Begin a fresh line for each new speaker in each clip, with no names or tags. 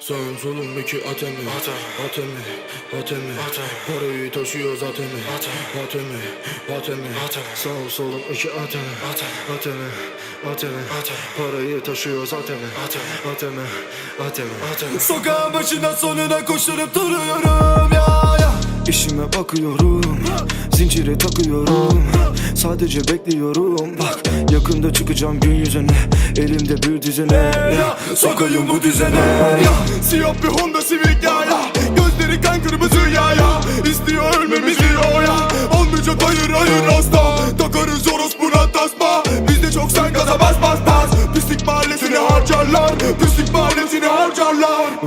Sağım solum iki atemi Atemi Parayı taşıyor zaten Atemi Sağım solum iki atemi Parayı taşıyor zaten Atemi
Sokağın başından sonuna koşturup duruyorum ya. İşime bakıyorum, zinciri takıyorum. Sadece bekliyorum, bak yakında çıkacağım gün yüzüne. Elimde bir düzene ya, sokayım bu düzene ya. Siyah bir Honda Civic ya. Gözleri kan kırmızı ya. İstiyor ölmemizi ya. Olmayacak hayır asla. Takarız orospuna tasma. Biz de çok sen gaza bas. Pislik mahallesini harcarlar.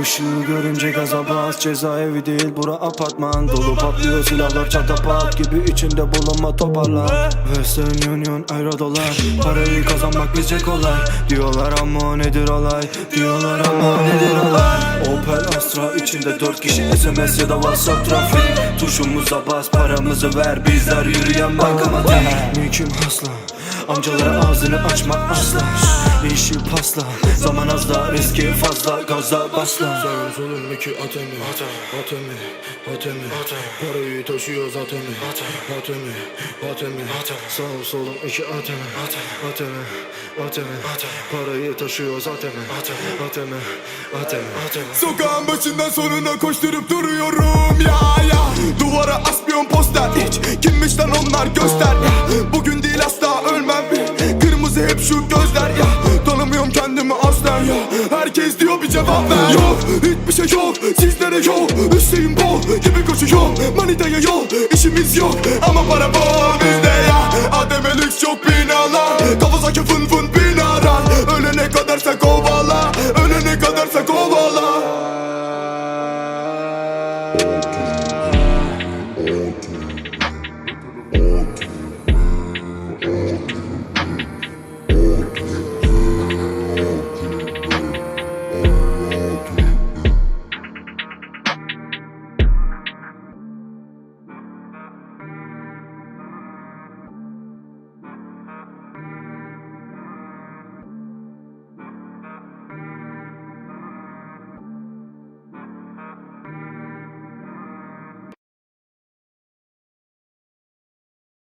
Işığı görünce gaza bas. Cezaevi değil bura apartman. Dolu patlıyor silahlar çatapat gibi, içinde bulunma toparlan. Western Union euro dolar. Parayı kazanmak bizce kolay diyorlar ama nedir olay? Opel Astra içinde 4 kişi, SMS ya da WhatsApp trafik. Tuşumuza bas, paramızı ver, bizler yürüyen bankamatik. Mülküm hasla, amcalara ağzını açma asla. İşi pasla, zaman az da riski fazla, gaza basla.
Sağım solum iki atemi Parayı taşıyor zaten Atemi Sağım solum iki atemi Parayı taşıyor zaten Atemi
Sokağın başından sonuna koşturup duruyorum ya. Duvara asmıyorum poster, hiç kimmiş lan onlar göster ya. Bugün değil asla ölmem, kırmızı hep şu gözler ya. Tanımıyorum kendimi aslen ya. Herkes diyor bir cevap ver. Yok hiçbir şey yok, sizlere yok. Hüseyin Bol gibi koşuyor, manitaya yol. İşimiz yok ama para bol bizde ya. Ademe lüks çok binalar, Kawasaki fın